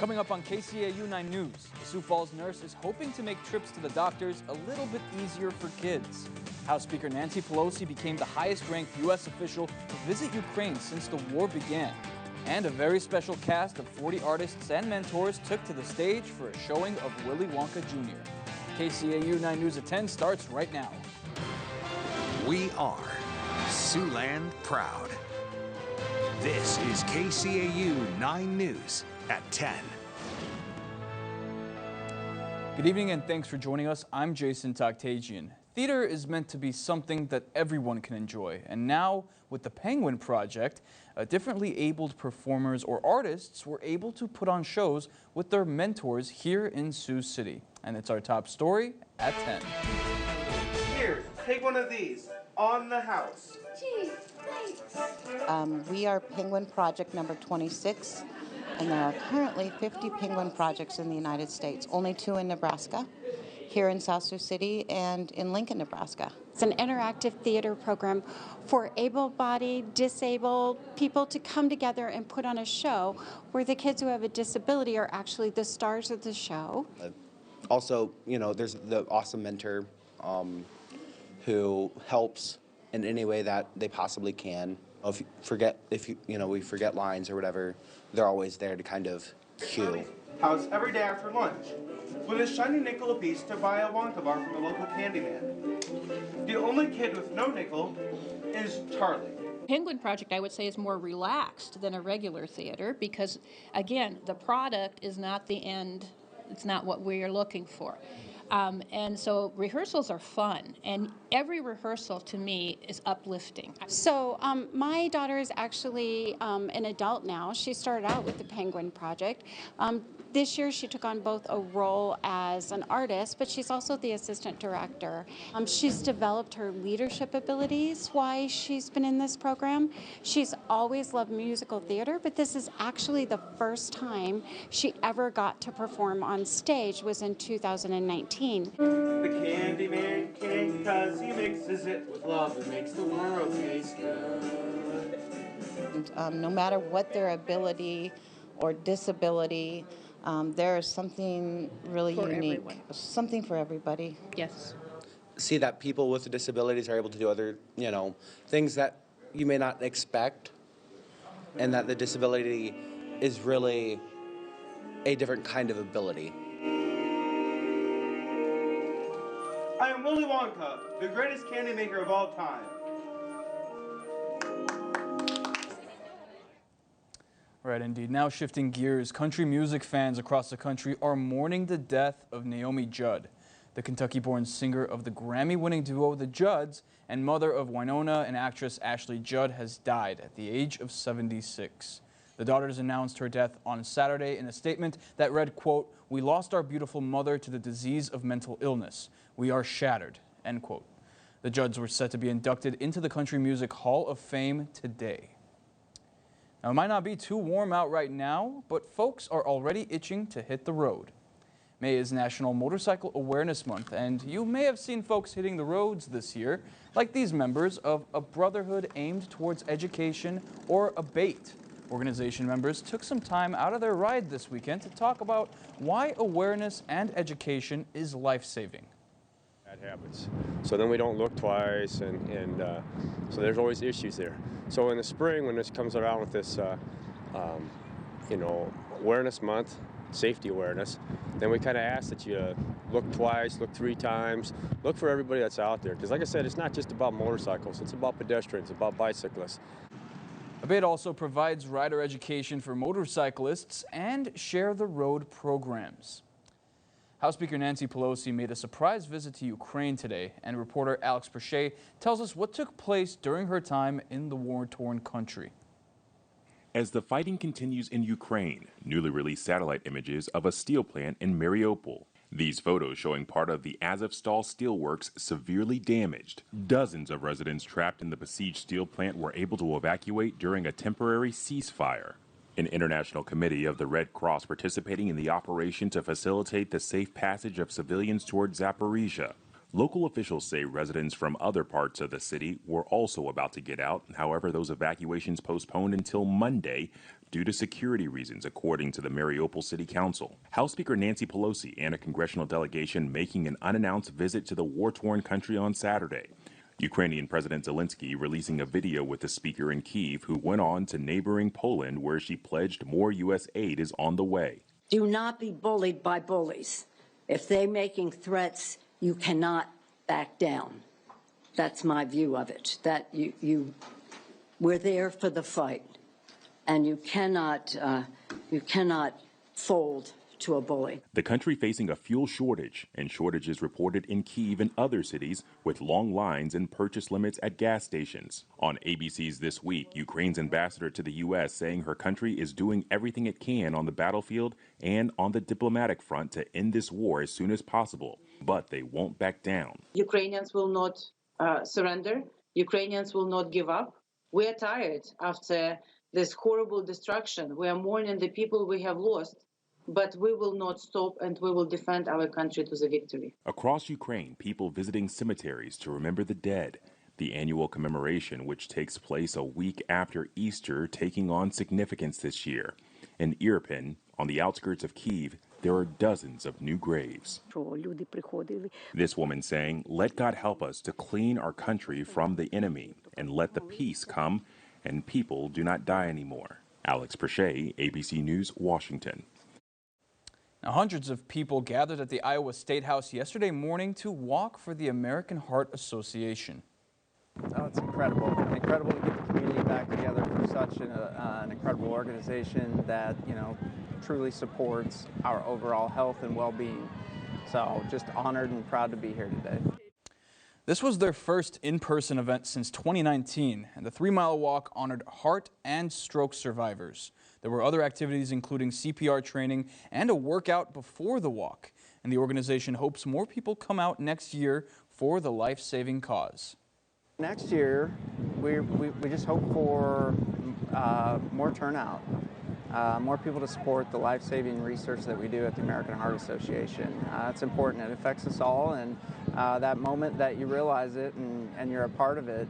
Coming up on KCAU 9 News, a Sioux Falls nurse is hoping to make trips to the doctors a little bit easier for kids. House Speaker Nancy Pelosi became the highest-ranked U.S. official to visit Ukraine since the war began. And a very special cast of 40 artists and mentors took to the stage for a showing of Willy Wonka Jr. KCAU 9 News at 10 starts right now. We are Siouxland proud. This is KCAU 9 News at 10. Good evening and thanks for joining us. I'm Jason Takhtadjian. Theater is meant to be something that everyone can enjoy. And now, with the Penguin Project, differently abled performers or artists were able to put on shows with their mentors here in Sioux City. And it's our top story at 10. Here, take one of these. On the house. Gee, thanks. We are Penguin Project number 26, and there are currently 50 Penguin Projects in the United States, only 2 in Nebraska, here in South Sioux City and in Lincoln, Nebraska. It's an interactive theater program for able-bodied, disabled people to come together and put on a show where the kids who have a disability are actually the stars of the show. Also, there's the awesome mentor who helps in any way that they possibly can. If we forget lines or whatever, they're always there to kind of cue. House every day after lunch, with a shiny nickel apiece to buy a Wonka bar from a local candy man. The only kid with no nickel is Charlie. Penguin Project, I would say, is more relaxed than a regular theater because, again, the product is not the end. It's not what we are looking for. And so rehearsals are fun, and every rehearsal to me is uplifting. So my daughter is actually an adult now. She started out with the Penguin Project. This year she took on both a role as an artist, but she's also the assistant director. She's developed her leadership abilities while she's been in this program. She's always loved musical theater, but this is actually the first time she ever got to perform on stage, was in 2019. The candy man came 'cause he mixes it with love and makes the world taste good. And, no matter what their ability or disability, there is something really unique, everyone. Something for everybody. Yes. See that people with disabilities are able to do other, things that you may not expect, and that the disability is really a different kind of ability. I am Willy Wonka, the greatest candy maker of all time. Right, indeed. Now shifting gears, country music fans across the country are mourning the death of Naomi Judd. The Kentucky-born singer of the Grammy-winning duo The Judds and mother of Winona and actress Ashley Judd has died at the age of 76. The daughters announced her death on Saturday in a statement that read, quote, "We lost our beautiful mother to the disease of mental illness. We are shattered," end quote. The Judds were set to be inducted into the Country Music Hall of Fame today. Now, it might not be too warm out right now, but folks are already itching to hit the road. May is National Motorcycle Awareness Month, and you may have seen folks hitting the roads this year, like these members of a brotherhood aimed towards education, or ABATE. Organization members took some time out of their ride this weekend to talk about why awareness and education is life-saving. That happens. So then we don't look twice, and so there's always issues there. So in the spring, when this comes around with this, awareness month, safety awareness, then we kind of ask that you look twice, look 3 times, look for everybody that's out there. Because like I said, it's not just about motorcycles, it's about pedestrians, it's about bicyclists. ABATE also provides rider education for motorcyclists and share the road programs. House Speaker Nancy Pelosi made a surprise visit to Ukraine today, and reporter Alex Perche tells us what took place during her time in the war-torn country. As the fighting continues in Ukraine, newly released satellite images of a steel plant in Mariupol. These photos showing part of the Azovstal steelworks severely damaged. Dozens of residents trapped in the besieged steel plant were able to evacuate during a temporary ceasefire. An international committee of the Red Cross participating in the operation to facilitate the safe passage of civilians toward Zaporizhia. Local officials say residents from other parts of the city were also about to get out. However, those evacuations postponed until Monday due to security reasons, according to the Mariupol City Council. House Speaker Nancy Pelosi and a congressional delegation making an unannounced visit to the war-torn country on Saturday. Ukrainian President Zelensky releasing a video with the speaker in Kyiv, who went on to neighboring Poland, where she pledged more U.S. aid is on the way. Do not be bullied by bullies. If they're making threats, you cannot back down. That's my view of it. That we're there for the fight, and you cannot fold to a bully. The country facing a fuel shortage, and shortages reported in Kyiv and other cities, with long lines and purchase limits at gas stations. On ABC's This Week, Ukraine's ambassador to the U.S. saying her country is doing everything it can on the battlefield and on the diplomatic front to end this war as soon as possible, but they won't back down. Ukrainians will not surrender. Ukrainians will not give up. We are tired after this horrible destruction. We are mourning the people we have lost. But we will not stop, and we will defend our country to the victory. Across Ukraine, people visiting cemeteries to remember the dead. The annual commemoration, which takes place a week after Easter, taking on significance this year. In Irpin, on the outskirts of Kyiv, there are dozens of new graves. This woman saying, "Let God help us to clean our country from the enemy, and let the peace come, and people do not die anymore." Alex Perche, ABC News, Washington. Now, hundreds of people gathered at the Iowa State House yesterday morning to walk for the American Heart Association. Oh, it's incredible. Incredible to get the community back together for such an incredible organization that, truly supports our overall health and well-being. So just honored and proud to be here today. This was their first in-person event since 2019, and the 3-mile walk honored heart and stroke survivors. There were other activities including CPR training and a workout before the walk. And the organization hopes more people come out next year for the life-saving cause. Next year, we just hope for more turnout, more people to support the life-saving research that we do at the American Heart Association. It's important. It affects us all, and that moment that you realize it and you're a part of it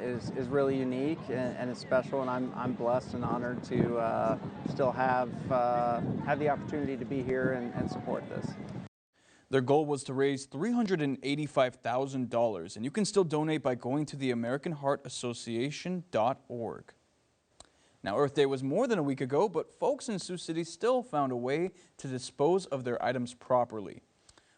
is really unique and it's special, and I'm blessed and honored to still have the opportunity to be here and support this. Their goal was to raise $385,000, and you can still donate by going to the AmericanHeartAssociation.org. Now, Earth Day was more than a week ago, but folks in Sioux City still found a way to dispose of their items properly.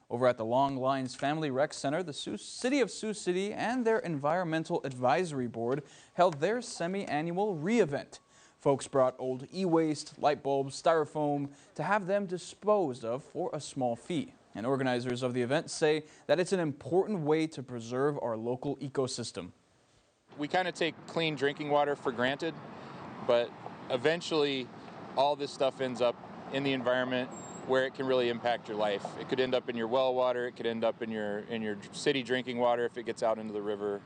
Over at the Long Lines Family Rec Center, the City of Sioux City and their Environmental Advisory Board held their semi-annual re-event. Folks brought old e-waste, light bulbs, styrofoam to have them disposed of for a small fee. And organizers of the event say that it's an important way to preserve our local ecosystem. We kind of take clean drinking water for granted, but eventually all this stuff ends up in the environment where it can really impact your life. It could end up in your well water, it could end up in your city drinking water if it gets out into the river.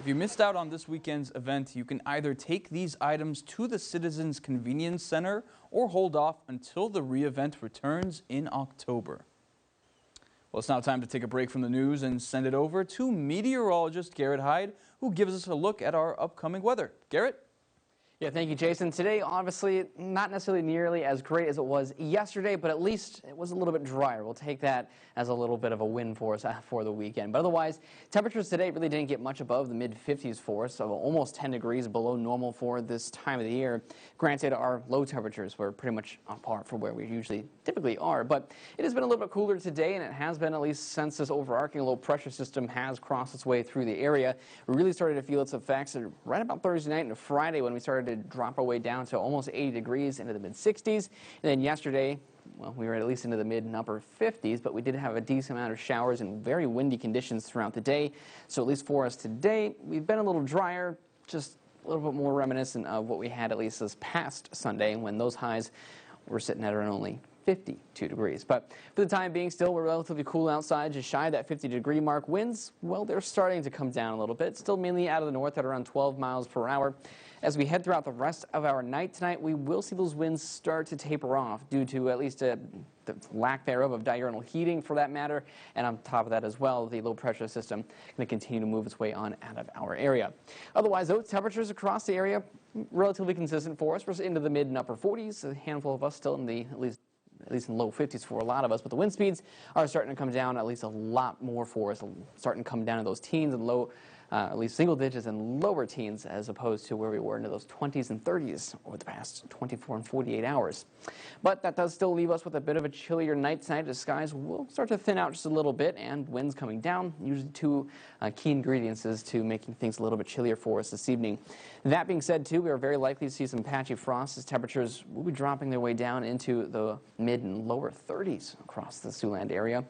If you missed out on this weekend's event, you can either take these items to the Citizens Convenience Center or hold off until the re-event returns in October. Well, it's now time to take a break from the news and send it over to meteorologist Garrett Hyde, who gives us a look at our upcoming weather. Garrett? Yeah, thank you, Jason. Today, obviously, not necessarily nearly as great as it was yesterday, but at least it was a little bit drier. We'll take that as a little bit of a win for us for the weekend. But otherwise, temperatures today really didn't get much above the mid-50s for us, so almost 10 degrees below normal for this time of the year. Granted, our low temperatures were pretty much on par for where we typically are, but it has been a little bit cooler today, and it has been at least since this overarching low pressure system has crossed its way through the area. We really started to feel its effects right about Thursday night and Friday when we started to drop our way down to almost 80 degrees into the mid-60s. And then yesterday, well, we were at least into the mid and upper 50s, but we did have a decent amount of showers and very windy conditions throughout the day. So at least for us today, we've been a little drier, just a little bit more reminiscent of what we had at least this past Sunday when those highs were sitting at around only 52 degrees. But for the time being, still, we're relatively cool outside, just shy of that 50-degree mark. Winds, well, they're starting to come down a little bit, still mainly out of the north at around 12 miles per hour. As we head throughout the rest of our night tonight, we will see those winds start to taper off due to at least the lack thereof of diurnal heating for that matter. And on top of that as well, the low pressure system going to continue to move its way on out of our area. Otherwise, though, temperatures across the area relatively consistent for us. We're into the mid and upper 40s. A handful of us still in the at least in low 50s for a lot of us, but the wind speeds are starting to come down at least a lot more for us, starting to come down to those teens and low, at least single digits and lower teens, as opposed to where we were into those 20s and 30s over the past 24 and 48 hours. But that does still leave us with a bit of a chillier night tonight. The skies will start to thin out just a little bit, and winds coming down, usually two key ingredients to making things a little bit chillier for us this evening. That being said, too, we are very likely to see some patchy frost as temperatures will be dropping their way down into the mid and lower 30s across the Siouxland area.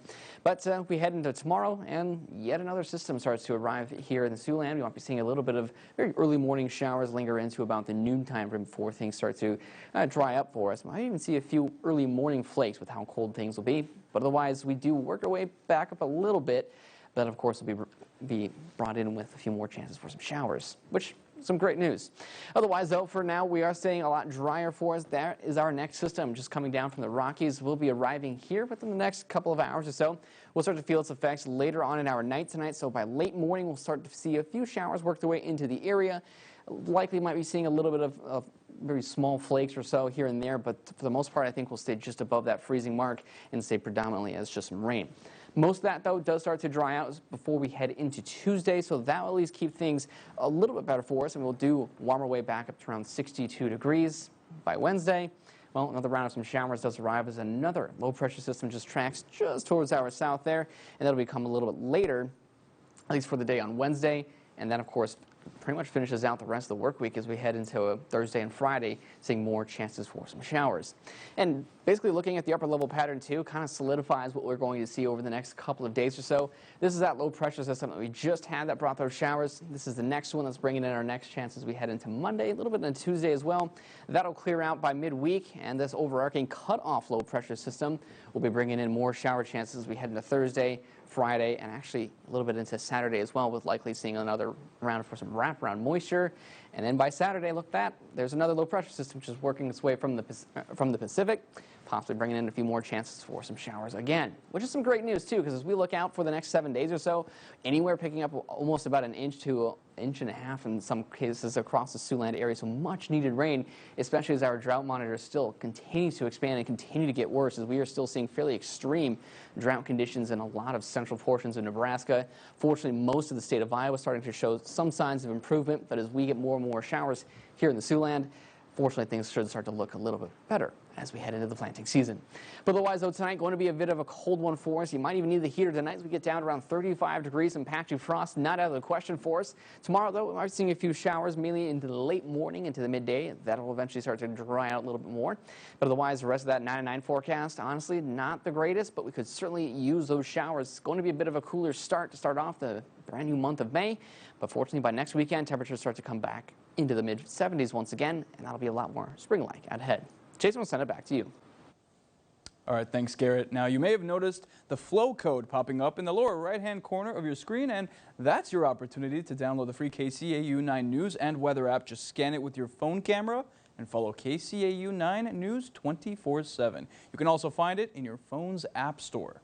But we head into tomorrow, and yet another system starts to arrive here in the Siouxland. We might be seeing a little bit of very early morning showers linger into about the noontime before things start to dry up for us. Might even see a few early morning flakes with how cold things will be. But otherwise, we do work our way back up a little bit. But of course, will be brought in with a few more chances for some showers, which some great news. Otherwise, though, for now, we are staying a lot drier for us. That is our next system just coming down from the Rockies. We'll be arriving here within the next couple of hours or so. We'll start to feel its effects later on in our night tonight. So by late morning, we'll start to see a few showers work their way into the area. Likely might be seeing a little bit of very small flakes or so here and there, but for the most part, I think we'll stay just above that freezing mark and stay predominantly as just some rain. Most of that, though, does start to dry out before we head into Tuesday, so that will at least keep things a little bit better for us, and we'll do warm our way back up to around 62 degrees by Wednesday. Well, another round of some showers does arrive as another low-pressure system just tracks just towards our south there, and that'll become a little bit later, at least for the day on Wednesday, and then, of course, pretty much finishes out the rest of the work week as we head into a Thursday and Friday, seeing more chances for some showers. And basically looking at the upper level pattern too kind of solidifies what we're going to see over the next couple of days or so. This is that low pressure system that we just had that brought those showers. This is the next one that's bringing in our next chance as we head into Monday, a little bit into Tuesday as well. That'll clear out by midweek, and this overarching cutoff low pressure system will be bringing in more shower chances as we head into Thursday, Friday, and actually a little bit into Saturday as well, with likely seeing another round for some wraparound moisture. And then by Saturday, look that, there's another low pressure system which is working its way from the Pacific, possibly bringing in a few more chances for some showers again, which is some great news too, because as we look out for the next 7 days or so, anywhere picking up almost about an inch to an inch and a half in some cases across the Siouxland area, so much needed rain, especially as our drought monitor still continues to expand and continue to get worse, as we are still seeing fairly extreme drought conditions in a lot of central portions of Nebraska. Fortunately, most of the state of Iowa is starting to show some signs of improvement, but as we get more and more showers here in the Siouxland, fortunately, things should start to look a little bit better as we head into the planting season. But otherwise, though, tonight going to be a bit of a cold one for us. You might even need the heater tonight as we get down to around 35 degrees and patchy frost. Not out of the question for us. Tomorrow, though, we are seeing a few showers, mainly into the late morning, into the midday. That'll eventually start to dry out a little bit more. But otherwise, the rest of that 9 and 9 forecast, honestly, not the greatest, but we could certainly use those showers. It's going to be a bit of a cooler start to start off the brand new month of May. But fortunately, by next weekend, temperatures start to come back into the mid-70s once again, and that'll be a lot more spring-like out ahead. Jason, we'll send it back to you. All right, thanks, Garrett. Now, you may have noticed the flow code popping up in the lower right-hand corner of your screen, and that's your opportunity to download the free KCAU 9 News and Weather app. Just scan it with your phone camera and follow KCAU 9 News 24/7. You can also find it in your phone's app store.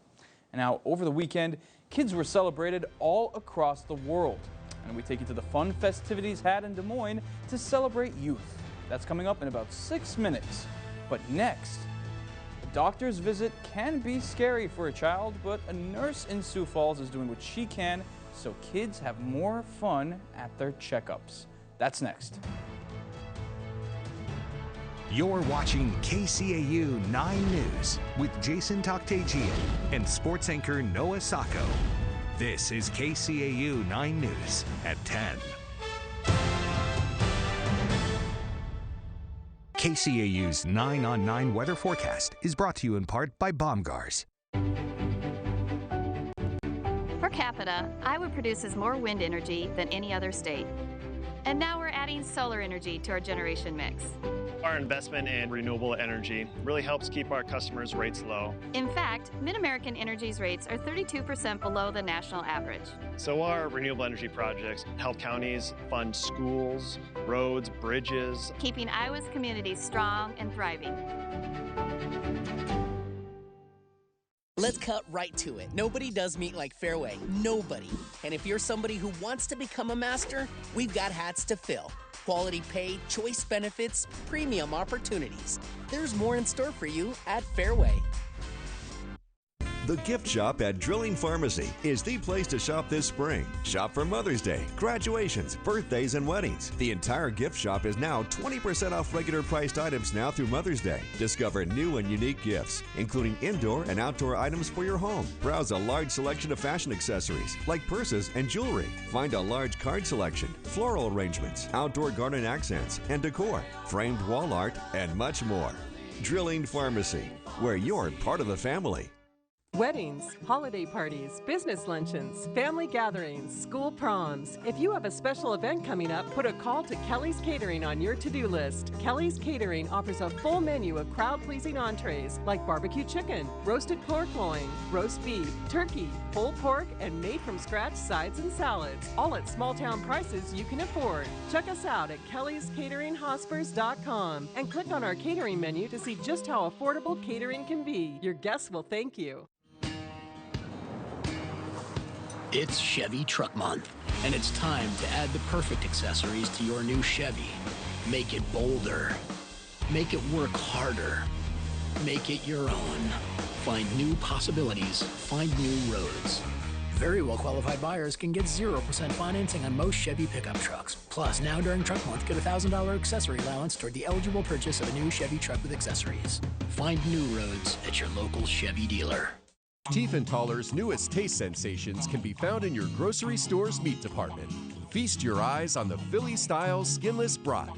And now, over the weekend, kids were celebrated all across the world. And we take you to the fun festivities had in Des Moines to celebrate youth. That's coming up in about 6 minutes. But next, a doctor's visit can be scary for a child, but a nurse in Sioux Falls is doing what she can so kids have more fun at their checkups. That's next. You're watching KCAU 9 News with Jason Takhtadjian and sports anchor Noah Sacco. This is KCAU 9 News at 10. KCAU's 9 on 9 weather forecast is brought to you in part by Baumgars. Per capita, Iowa produces more wind energy than any other state. And now we're adding solar energy to our generation mix. Our investment in renewable energy really helps keep our customers' rates low. In fact, Mid-American Energy's rates are 32% below the national average. So our renewable energy projects help counties fund schools, roads, bridges, Keeping Iowa's communities strong and thriving. Let's cut right to it. Nobody does meat like Fairway. Nobody. And if you're somebody who wants to become a master, we've got hats to fill. Quality pay, choice benefits, premium opportunities. There's more in store for you at Fairway. The gift shop at Drilling Pharmacy is the place to shop this spring. Shop for Mother's Day, graduations, birthdays, and weddings. The entire gift shop is now 20% off regular priced items now through Mother's Day. Discover new and unique gifts, including indoor and outdoor items for your home. Browse a large selection of fashion accessories, like purses and jewelry. Find a large card selection, floral arrangements, outdoor garden accents, and decor, framed wall art, and much more. Drilling Pharmacy, where you're part of the family. Weddings, holiday parties, business luncheons, family gatherings, school proms. If you have a special event coming up, put a call to Kelly's Catering on your to-do list. Kelly's Catering offers a full menu of crowd-pleasing entrees like barbecue chicken, roasted pork loin, roast beef, turkey, whole pork, and made-from-scratch sides and salads, all at small-town prices you can afford. Check us out at kellyscateringhospers.com and click on our catering menu to see just how affordable catering can be. Your guests will thank you. It's Chevy Truck Month, and it's time to add the perfect accessories to your new Chevy. Make it bolder. Make it work harder. Make it your own. Find new possibilities. Find new roads. Very well qualified buyers can get 0% financing on most Chevy pickup trucks. Plus, now during Truck Month, get a $1,000 accessory allowance toward the eligible purchase of a new Chevy truck with accessories. Find new roads at your local Chevy dealer. Tiefenthaler's newest taste sensations can be found in your grocery store's meat department. Feast your eyes on the Philly-style skinless brat.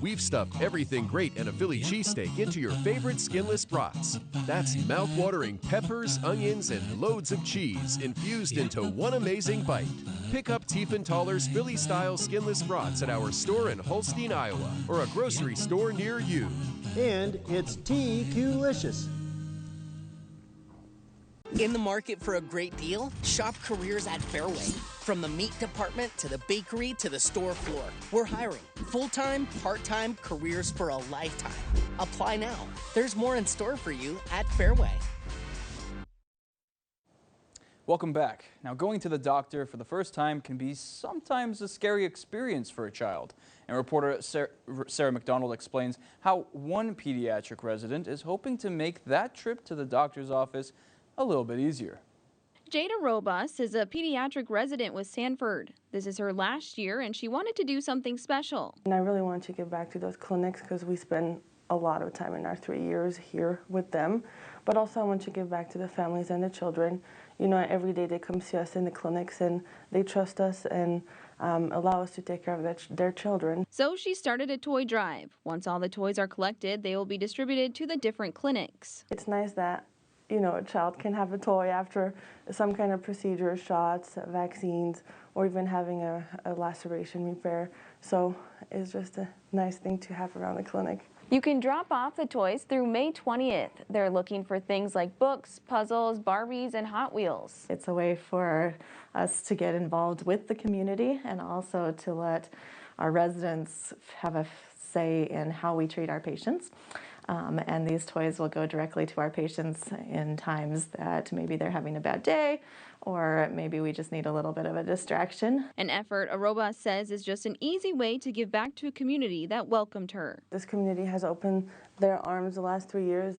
We've stuffed everything great in a Philly cheesesteak into your favorite skinless brats. That's mouth-watering peppers, onions, and loads of cheese infused into one amazing bite. Pick up Tiefenthaler's Philly-style skinless brats at our store in Holstein, Iowa, or a grocery store near you. And it's TQ-licious. In the market for a great deal? Shop careers at Fairway. From the meat department to the bakery to the store floor, we're hiring full-time, part-time careers for a lifetime. Apply now. There's more in store for you at Fairway. Welcome back. Now, going to the doctor for the first time can be sometimes a scary experience for a child. And reporter Sarah McDonald explains how one pediatric resident is hoping to make that trip to the doctor's office a little bit easier. Jada Robas is a pediatric resident with Sanford. This is her last year, and she wanted to do something special. And I really want to get back to those clinics because we spend a lot of time in our 3 years here with them. But also I want to give back to the families and the children. You know, every day they come see us in the clinics and they trust us and allow us to take care of their children. So she started a toy drive. Once all the toys are collected, they will be distributed to the different clinics. It's nice that, you know, a child can have a toy after some kind of procedure, shots, vaccines, or even having a laceration repair. So it's just a nice thing to have around the clinic. You can drop off the toys through May 20th. They're looking for things like books, puzzles, Barbies, and Hot Wheels. It's a way for us to get involved with the community and also to let our residents have a say in how we treat our patients. And these toys will go directly to our patients in times that maybe they're having a bad day or maybe we just need a little bit of a distraction. An effort Aroba says is just an easy way to give back to a community that welcomed her. This community has opened their arms the last 3 years.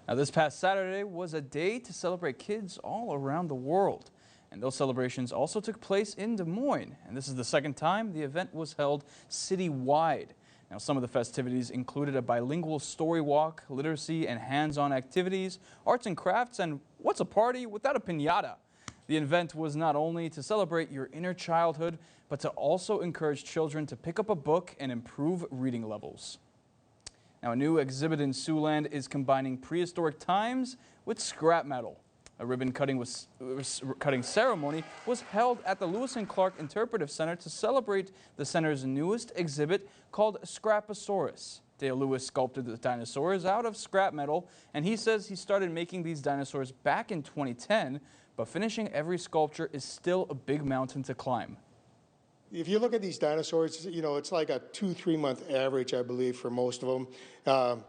Now, this past Saturday was a day to celebrate kids all around the world. And those celebrations also took place in Des Moines. And this is the second time the event was held citywide. Now, some of the festivities included a bilingual story walk, literacy and hands-on activities, arts and crafts, and what's a party without a piñata? The event was not only to celebrate your inner childhood, but to also encourage children to pick up a book and improve reading levels. Now, a new exhibit in Siouxland is combining prehistoric times with scrap metal. A ribbon cutting ceremony was held at the Lewis and Clark Interpretive Center to celebrate the center's newest exhibit called Scraposaurus. Dale Lewis sculpted the dinosaurs out of scrap metal, and he says he started making these dinosaurs back in 2010, but finishing every sculpture is still a big mountain to climb. If you look at these dinosaurs, you know, it's like a 2-3 month average, I believe, for most of them.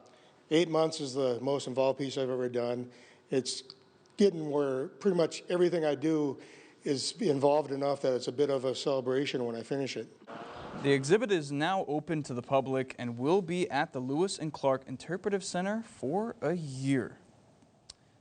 8 months is the most involved piece I've ever done. It's getting where pretty much everything I do is involved enough that it's a bit of a celebration when I finish it. The exhibit is now open to the public and will be at the Lewis and Clark Interpretive Center for a year.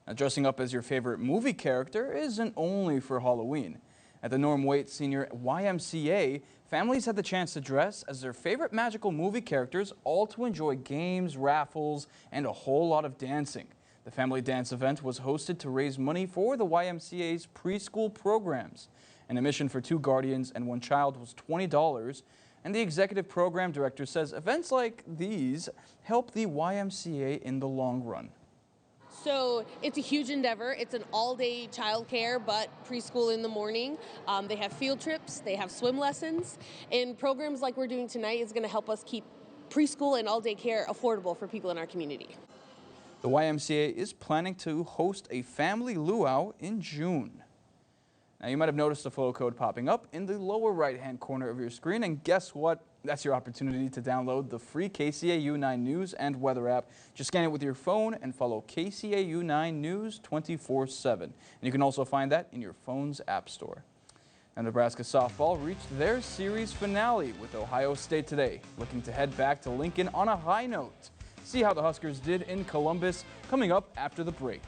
Now, dressing up as your favorite movie character isn't only for Halloween. At the Norm Waite Senior YMCA, families had the chance to dress as their favorite magical movie characters, all to enjoy games, raffles, and a whole lot of dancing. The family dance event was hosted to raise money for the YMCA's preschool programs. An admission for 2 guardians and 1 child was $20, and the executive program director says events like these help the YMCA in the long run. So it's a huge endeavor. It's an all-day childcare, but preschool in the morning. They have field trips, they have swim lessons, and programs like we're doing tonight is going to help us keep preschool and all-day care affordable for people in our community. The YMCA is planning to host a family luau in June. Now, you might have noticed a photo code popping up in the lower right-hand corner of your screen, and guess what? That's your opportunity to download the free KCAU 9 News and Weather app. Just scan it with your phone and follow KCAU 9 News 24/7. And you can also find that in your phone's app store. Now, Nebraska softball reached their series finale with Ohio State today, looking to head back to Lincoln on a high note. See how the Huskers did in Columbus coming up after the break.